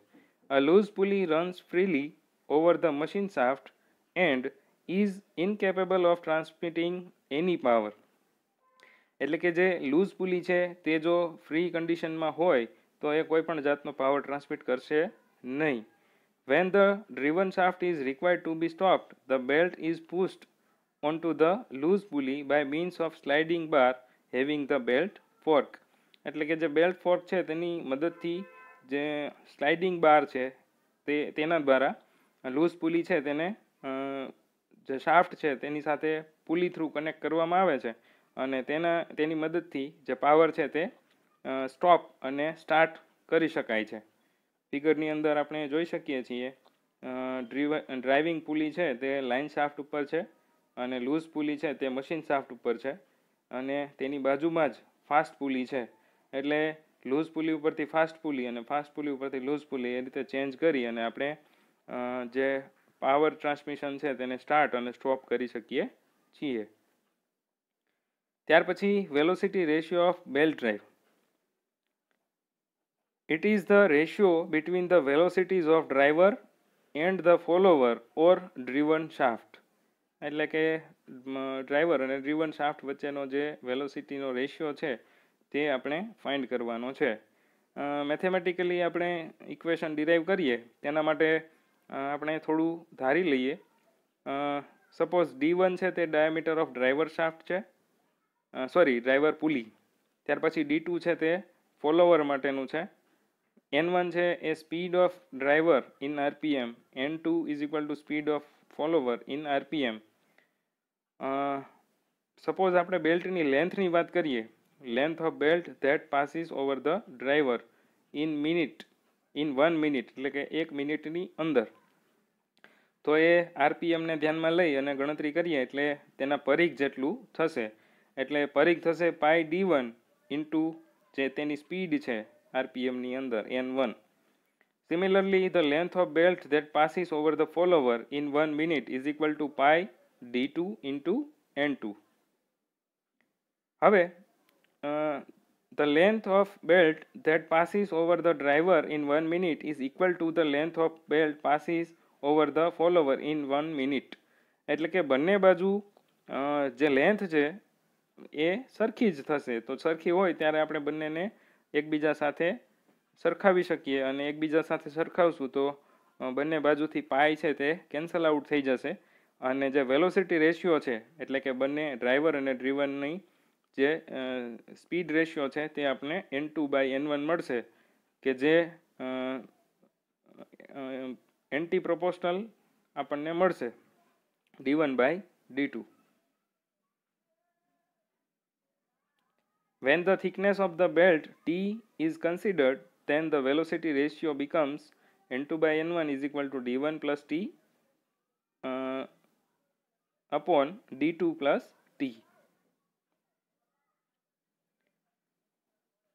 A loose pulley runs freely over the machine shaft and is incapable of transmitting any power. એટલે કે જે લૂઝ પુલી છે તે જો ફ્રી કન્ડિશનમાં હોય તો એ કોઈ પણ જાતનો પાવર ટ્રાન્સમિટ કરશે નહીં. When the driven shaft is required to be stopped, the belt is pushed onto the loose pulley by means of sliding bar having the belt fork. એટલે કે જે બેલ્ટ ફોર્ક છે તેની મદદથી જે સ્લાઇડિંગ બાર છે તેના દ્વારા લૂઝ પુલી છે તેને જે શાફ્ટ છે તેની સાથે પુલી થ્રુ કનેક્ટ કરવામાં આવે છે અને તેની મદદથી જે પાવર છે તે સ્ટોપ અને સ્ટાર્ટ કરી શકાય છે. ફિગરની અંદર આપણે જોઈ શકીએ છીએ ડ્રાઇવિંગ પુલી છે તે લાઇન શાફ્ટ ઉપર છે અને લૂઝ પુલી છે તે મશીન શાફ્ટ ઉપર છે અને તેની બાજુમાં જ ફાસ્ટ પુલી છે. એટલે લૂઝ પુલી ઉપરથી ફાસ્ટ પુલી અને ફાસ્ટ પુલી ઉપરથી લૂઝ પુલી એ રીતે ચેન્જ કરી અને આપણે જે પાવર ટ્રાન્સમિશન છે તેને સ્ટાર્ટ અને સ્ટોપ કરી શકીએ છીએ. ત્યાર પછી velocity ratio of belt drive. It is the ratio between the velocities of driver and the follower or driven shaft. એટલે કે ડ્રાઈવર અને ડ્રીવન શાફ્ટ વચ્ચેનો જે વેલોસિટીનો રેશિયો છે તે આપણે ફાઇન્ડ કરવાનો છે. મેથેમેટિકલી આપણે ઇક્વેશન ડિરાઈવ કરીએ તેના માટે આપણે થોડું ધારી લઈએ. સપોઝ D1 છે તે ડાયામીટર ઓફ ડ્રાઈવર શાફ્ટ છે, ડ્રાઈવર પુલી. ત્યાર પછી D2 છે તે ફોલોવર માટેનું છે. N1 છે એ speed of driver in RPM, N2 is equal to speed of follower in RPM. Suppose આપણે બેલ્ટની લેન્થની વાત કરીએ, length of belt that passes over the driver in 1 minute, એટલે કે 1 મિનિટની અંદર. તો એ RPMને ધ્યાનમાં લઈ અને ગણતરી કરીએ એટલે તેના પરિઘ જેટલું થશે. એટલે પરિઘ થશે પાઈ D1 ઇન્ટુ જે તેની સ્પીડ છે RPMની અંદર N1. Similarly, the length of belt that passes over the follower in 1 minute is equal to pi D2 into N2. હવે the length of belt that passes over the driver in 1 minute is equal to the length of belt passes over the follower in 1 minute. એટલે કે બંને બાજુ જે length છે એ સરખી જ થશે. તો સરખી હોય ત્યારે આપણે બંનેને એકબીજા સાથે સરખાવી શકીએ અને એકબીજા સાથે સરખાવશું તો બંને બાજુથી પાઈ છે તે કેન્સલ આઉટ થઈ જશે અને જે વેલોસિટી રેશિયો છે એટલે કે બંને ડ્રાઈવર અને ડ્રીવનની જે સ્પીડ રેશિયો છે તે આપણે N2/N1 મળશે કે જે એન્ટી પ્રોપોર્શનલ આપણને મળશે D1/D2. When the thickness of the belt T is considered, then the velocity ratio becomes N2/N1 is equal to D1 plus T upon D2 plus T.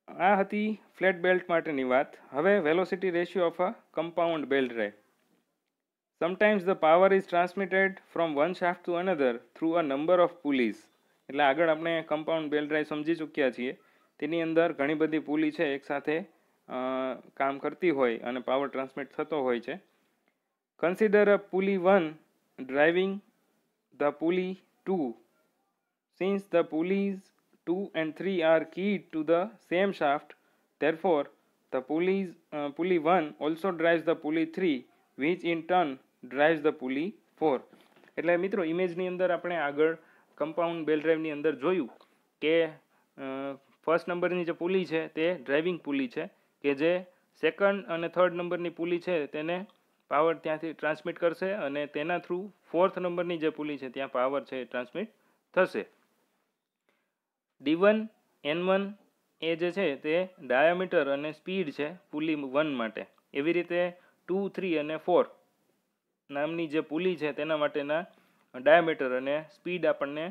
આ હતી ફ્લેટ બેલ્ટ માટેની વાત. હવે velocity ratio of a compound belt drive. Sometimes the power is transmitted from one shaft to another through a number of pulleys. એટલે આગળ આપણે compound belt drive સમજી ચૂક્યા છીએ. તેની અંદર ઘણી બધી પુલી છે એકસાથે કામ કરતી હોય અને પાવર ટ્રાન્સમિટ થતો હોય છે. Consider a pulley 1 driving the pulley 2. Since the pulleys 2 and 3 are keyed to the same shaft, therefore the pulley 1 also drives the pulley 3, which in turn drives the pulley 4. એટલે મિત્રો ઇમેજની અંદર આપણે આગળ compound belt ડ્રાઈવની અંદર જોયું કે first નંબરની જે પુલી છે તે ડ્રાઇવિંગ પુલી છે કે જે સેકન્ડ અને થર્ડ નંબરની પુલી છે તેને પાવર ત્યાંથી ટ્રાન્સમિટ કરશે અને તેના થ્રુ ફોર્થ નંબરની જે પુલી છે ત્યાં પાવર છે ટ્રાન્સમિટ થશે. D1 N1 એ જે છે તે ડાયામીટર અને સ્પીડ છે પુલી 1 માટે. એવી રીતે 2, 3 અને 4 નામની જે પુલી છે તેના માટેના ડાયામીટર અને સ્પીડ આપણને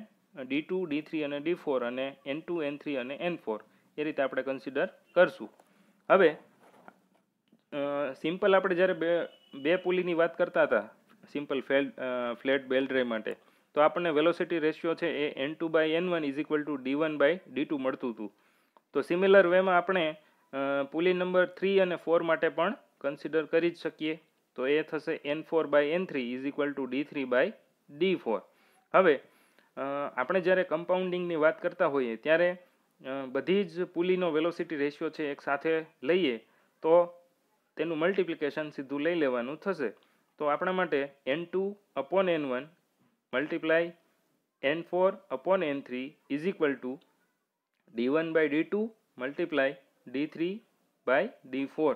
D2, D3 અને D4 અને N2, N3 અને N4 એ રીતે આપણે કન્સિડર કરશું. હવે સિમ્પલ આપણે જ્યારે બે પુલીની વાત કરતા હતા સિમ્પલ ફ્લેટ બેલ્ટ ડ્રાઈવ માટે તો આપણને વેલોસિટી રેશિયો છે એ N2/N1 is equal two D1/D2 મળતું હતું. તો સિમિલર વેમાં આપણે પુલી નંબર 3 અને 4 માટે પણ કન્સિડર કરી જ શકીએ. તો એ થશે N4/N3 is equal two D3/D4. હવે આપણે જ્યારે કમ્પાઉન્ડિંગની વાત કરતા હોઈએ ત્યારે બધી જ પુલીનો વેલોસિટી રેશિયો છે એક સાથે લઈએ તો તેનું મલ્ટિપ્લિકેશન સીધું લઈ લેવાનું થશે. તો આપણા માટે n2/n1 multiply n4/n3 is equal two d1/d2 multiply d3/d4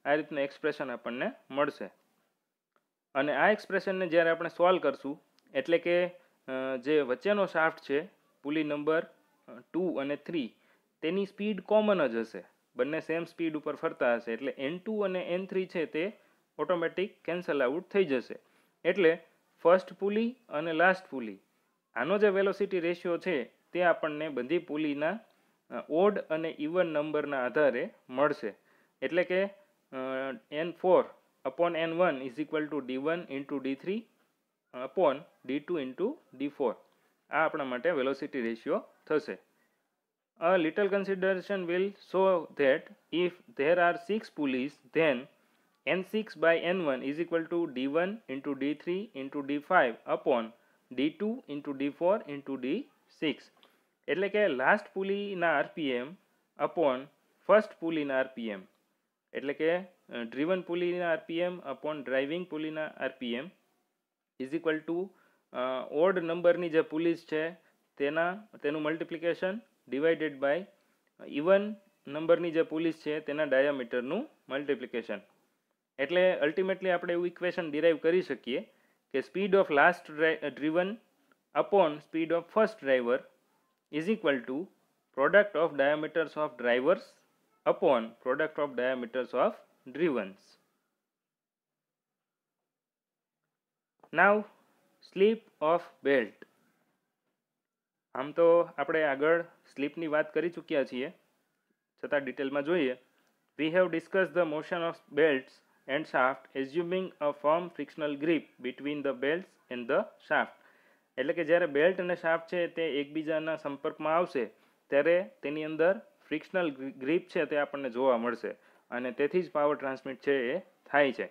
આ રીતનું એક્સપ્રેશન આપણને મળશે. અને આ એક્સપ્રેશનને જ્યારે આપણે સોલ્વ કરશું એટલે કે જે વચ્ચેનો શાફ્ટ છે પુલી નંબર 2 અને 3 તેની સ્પીડ કોમન જ હશે, બંને સેમ સ્પીડ ઉપર ફરતા હશે, એટલે n2 અને n3 છે તે ઓટોમેટિક કેન્સલ આઉટ થઈ જશે. એટલે ફર્સ્ટ પુલી અને લાસ્ટ પુલી આનો જે વેલોસિટી રેશિયો છે તે આપણને બધી પુલીના ઓડ અને ઇવન નંબરના આધારે મળશે. એટલે કે n4/n1 is equal to d1 into d3 upon d2 into d4 આ આપણા માટે વેલોસિટી રેશિયો થશે. A little consideration will show that if there are 6 pulleys then n6/n1 is equal to d1 into d3 into d5 upon d2 into d4 into d6 એટલે કે last પુલીના RPM upon first પુલીના RPM એટલે કે driven પુલીના RPM upon driving પુલીના RPM is equal to odd નંબરની જે પુલીસ છે તેનું મલ્ટિપ્લિકેશન ડિવાઇડેડ બાય ઇવન નંબરની જે પુલીસ છે તેના ડાયામીટરનું મલ્ટિપ્લિકેશન. એટલે અલ્ટિમેટલી આપણે એવું ઇક્વેશન ડિરાઈવ કરી શકીએ કે speed of last driven upon speed of first driver is equal to product of diameters of drivers upon product of diameters of drivens. Now slip of belt. આમ તો આપણે આગળ સ્લીપની વાત કરી ચૂક્યા છીએ, છતાં ડિટેલમાં જોઈએ. We have discuss the motion of belts and shaft assuming a firm frictional grip between the belts and the shaft. એટલે કે જ્યારે બેલ્ટ અને શાફ્ટ છે તે એકબીજાના સંપર્કમાં આવશે ત્યારે તેની અંદર ફ્રિક્શનલ ગ્રીપ છે તે આપણને જોવા મળશે અને તેથી જ પાવર ટ્રાન્સમિટ છે એ થાય છે.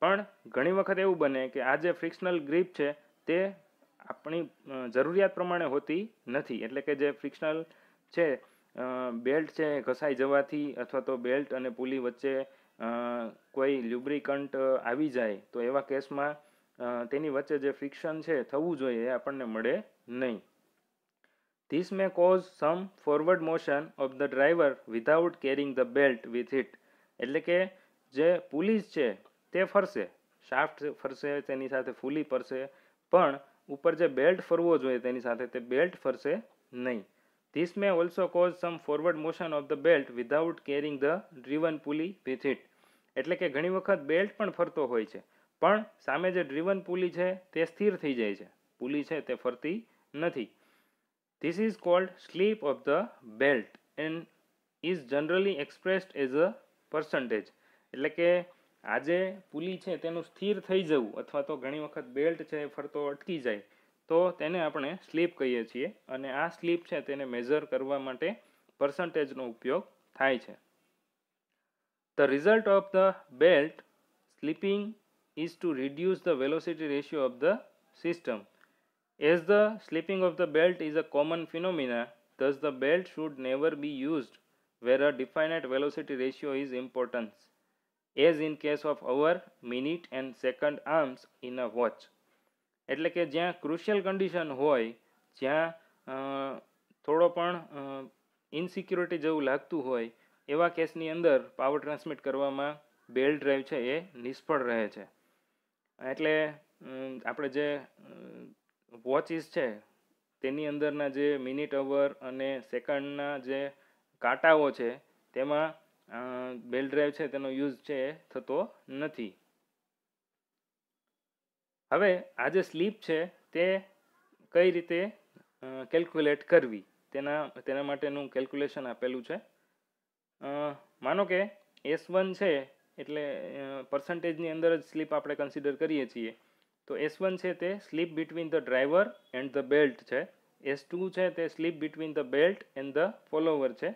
પણ ઘણી વખત એવું બને કે આ જે ફ્રિક્શનલ ગ્રીપ છે તે આપણી જરૂરિયાત પ્રમાણે હોતી નથી. એટલે કે જે ફ્રિક્શનલ છે બેલ્ટ છે ઘસાઈ જવાથી અથવા તો બેલ્ટ અને પુલી વચ્ચે કોઈ લ્યુબ્રિકન્ટ આવી જાય તો એવા કેસમાં તેની વચ્ચે જે ફ્રિક્શન છે થવું જોઈએ એ આપણને મળે નહીં. This may cause some forward motion of the driver without carrying the belt with it. એટલે કે જે પુલીસ છે તે ફરશે, શાફ્ટ ફરશે, તેની સાથે પુલી ફરશે, પણ ઉપર જે બેલ્ટ ફરવો જોઈએ તેની સાથે તે બેલ્ટ ફરશે નહીં. This may also cause some forward motion of the belt without carrying the driven pulley with it. એટલે કે ઘણી વખત બેલ્ટ પણ ફરતો હોય છે પણ સામે જે ડ્રીવન પુલી છે તે સ્થિર થઈ જાય છે, પુલી છે તે ફરતી નથી. This is called slip of the belt and is generally expressed as a percentage. એટલે કે આ જે પુલી છે તેનું સ્થિર થઈ જવું અથવા તો ઘણી વખત બેલ્ટ છે ફરતો અટકી જાય તો તેને આપણે સ્લીપ કહીએ છીએ અને આ સ્લીપ છે તેને મેઝર કરવા માટે પર્સન્ટેજનો ઉપયોગ થાય છે. The result of the belt slipping is to reduce the velocity ratio of the system. As the slipping of the belt is a common phenomena, thus the belt should never be used where a definite velocity ratio is important, as in case of hour, minute and second arms in a watch. એટલે કે જ્યાં crucial condition હોય, જ્યાં થોડો પણ ઇનસિક્યુરિટી જેવું લાગતું હોય એવા કેસની અંદર પાવર ટ્રાન્સમિટ કરવામાં બેલ્ટ ડ્રાઈવ છે એ નિષ્ફળ રહે છે. એટલે આપણે જે વોચિસ છે તેની અંદરના જે મિનિટ, અવર અને સેકન્ડના જે કાંટાઓ છે તેમાં બેલ્ટ ડ્રાઈવ છે તેનો યુઝ છે એ થતો નથી. હવે આ જે સ્લીપ છે તે કઈ રીતે કેલ્ક્યુલેટ કરવી તેના માટેનું કેલ્ક્યુલેશન આપેલું છે. માનો કે S1 છે એટલે પર્સન્ટેજની અંદર જ સ્લીપ આપણે કન્સિડર કરીએ છીએ તો S1 છે તે slip between the driver and the belt છે. S2 છે તે slip between the belt and the follower છે.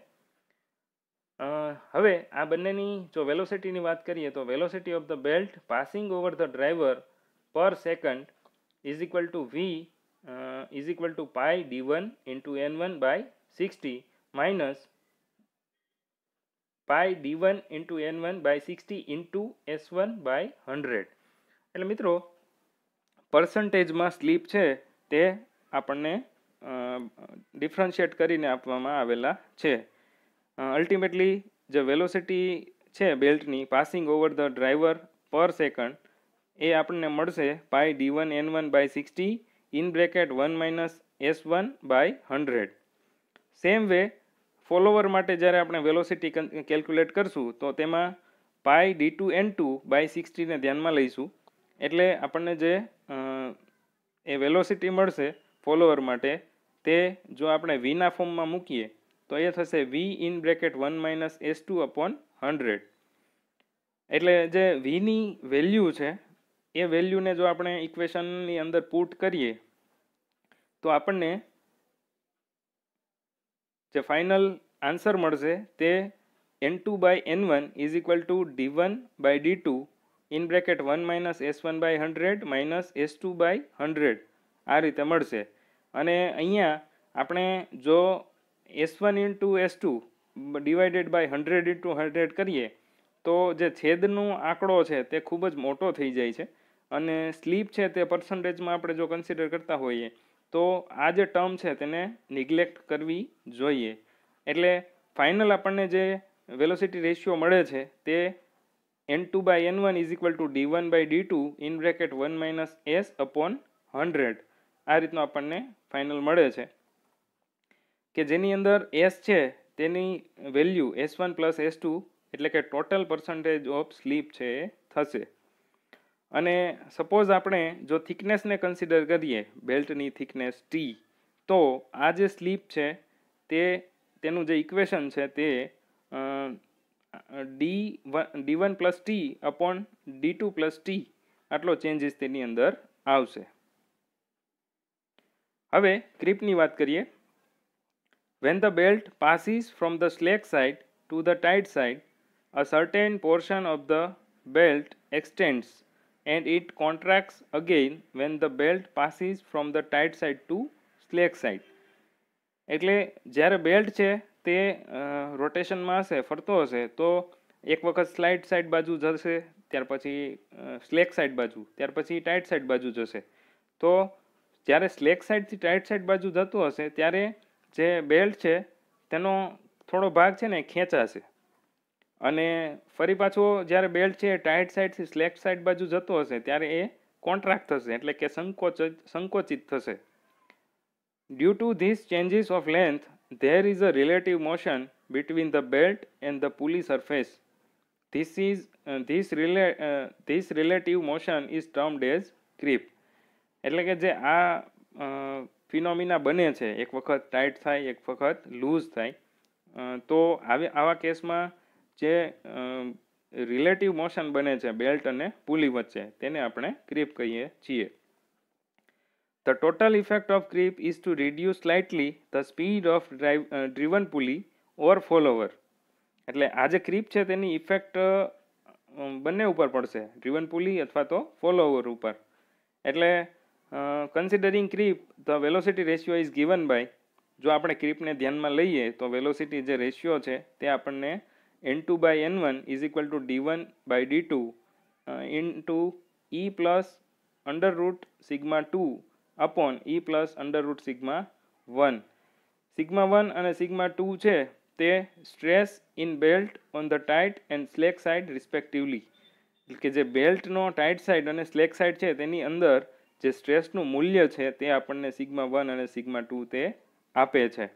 હવે આ બંનેની જો વેલોસિટીની વાત કરીએ તો velocity of the belt passing over the driver પર second is equal to V is equal to pi d1 into n1 by 60 minus pi d1 into n1 by 60 into s1 by 100. એટલે મિત્રો પર્સન્ટેજમાં સ્લીપ છે તે આપણને differentiate કરીને આપવામાં આવેલા છે. અલ્ટિમેટલી જે વેલોસિટી છે બેલ્ટની પાસિંગ ઓવર ધ ડ્રાઈવર પર સેકન્ડ એ આપણને મળશે pi d1 n1 by 60 in bracket 1 minus s1 by 100. Same way follower માટે જ્યારે આપણે વેલોસિટી કેલ્ક્યુલેટ કરશું તો તેમાં પાઈ d2 n2 બાય 60 ને ધ્યાનમાં લઈશું. એટલે આપણને જે એ વેલોસિટી મળશે ફોલોવર માટે તે જો આપણે વીના ફોર્મમાં મૂકીએ તો એ થશે v in bracket 1 minus s2 upon 100. એટલે જે વીની વેલ્યુ છે એ વેલ્યુને જો આપણે ઇક્વેશનની અંદર પુટ કરીએ તો આપણને જે ફાઇનલ આન્સર મળશે તે n2 by n1 is equal to d1 by d2 in bracket 1 minus s1 by 100 minus s2 by 100 આ રીતે મળશે. અને અહીંયા આપણે જો s1 into s2 divided by 100 into 100 કરીએ તો જે છેદનો આંકડો છે તે ખૂબ જ મોટો થઈ જાય છે. અને સ્લીપ છે તે પર્સન્ટેજમાં આપણે જો કન્સિડર કરતા હોઈએ તો આ જે ટર્મ છે તેને નિગ્લેક્ટ કરવી જોઈએ. એટલે ફાઇનલ આપણને જે વેલોસિટી રેશિયો મળે છે તે n2 by n1 is equal to d1 by d2 in bracket 1 minus s upon 100 આ રીતનો આપણને ફાઇનલ મળે છે કે જેની અંદર s છે તેની વેલ્યુ s1 પ્લસ s2 એટલે કે ટોટલ પર્સન્ટેજ ઓફ સ્લીપ છે એ થશે. અને સપોઝ આપણે જો થિકનેસને કન્સિડર કરીએ બેલ્ટની થિકનેસ t તો આ જે સ્લીપ છે તેનું જે ઇક્વેશન છે તે d1 plus t upon d2 plus t આટલો ચેન્જીસ તેની અંદર આવશે. હવે ક્રીપની વાત કરીએ. When the belt passes from the slack side to the tight side, a certain portion of the belt extends and it contracts again when the belt passes from the tight side to slack side. એટલે જ્યારે belt છે તે રોટેશનમાં હશે, ફરતો હશે તો એક વખત સ્લાઇડ સાઈડ બાજુ જશે, ત્યાર પછી સ્લેક સાઈડ બાજુ, ત્યાર પછી ટાઇટ સાઈડ બાજુ જશે. તો જ્યારે સ્લેક સાઈડથી ટાઇટ સાઈડ બાજુ જતું હશે ત્યારે જે બેલ્ટ છે તેનો થોડો ભાગ છે ને ખેંચાશે. અને ફરી પાછો જ્યારે બેલ્ટ છે ટાઇટ સાઈડથી સ્લેક સાઈડ બાજુ જતો હશે ત્યારે એ કોન્ટ્રાક્ટ થશે એટલે કે સંકોચિત થશે. Due to these changes of length, there is a relative motion between the belt and the pulley surface. This relative motion is termed as creep. એટલે કે જે આ ફિનોમિના બને છે, એક વખત ટાઈટ થાય એક વખત લૂઝ થાય, તો આવા કેસમાં જે રિલેટિવ મોશન બને છે બેલ્ટ અને પુલી વચ્ચે તેને આપણે ક્રીપ કહીએ છીએ. The total effect of creep is to reduce slightly the speed of driven pulley or follower. એટલે આ જે ક્રીપ છે તેની ઇફેક્ટ બંને ઉપર પડશે, ડ્રીવન પુલી અથવા તો ફોલોવર ઉપર. એટલે considering creep the velocity ratio is given by, જો આપણે ક્રીપને ધ્યાનમાં લઈએ તો વેલોસિટી જે રેશિયો છે તે આપણને n2 by n1 is equal to d1 by d2 into e plus under root sigma 2 upon e plus under root sigma 1. Sigma 1 અને સિગ્મા 2 છે તે stress in belt on the tight and slack side respectively. કે જે બેલ્ટનો tight side અને slack side છે તેની અંદર જે સ્ટ્રેસનું મૂલ્ય છે તે આપણને સિગ્મા 1 અને સિગ્મા 2 તે આપે છે.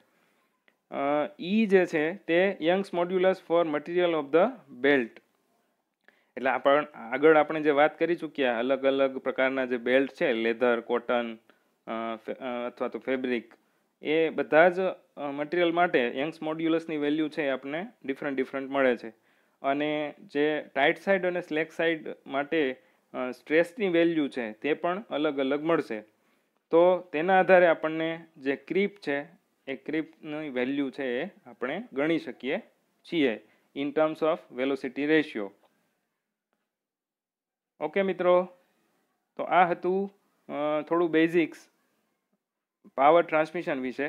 ઈ જે છે તે Young's modulus for material of the belt. એટલે આગળ આપણે જે વાત કરી ચૂક્યા અલગ અલગ પ્રકારના જે બેલ્ટ છે, લેધર, કોટન અથવા તો ફેબ્રિક, એ બધા જ મટીરિયલ માટે યંગ્સ મોડ્યુલસની વેલ્યુ છે એ આપણને ડિફરન્ટ મળે છે. અને જે ટાઇટ સાઇડ અને સ્લેક સાઇડ માટે સ્ટ્રેસની વેલ્યુ છે તે પણ અલગ અલગ મળશે. તો તેના આધારે આપણને જે ક્રીપ છે એ ક્રીપની વેલ્યુ છે એ આપણે ગણી શકીએ છીએ in terms of velocity ratio. Okay મિત્રો, તો આ હતું થોડું બેઝિક્સ પાવર ટ્રાન્સમિશન વિશે.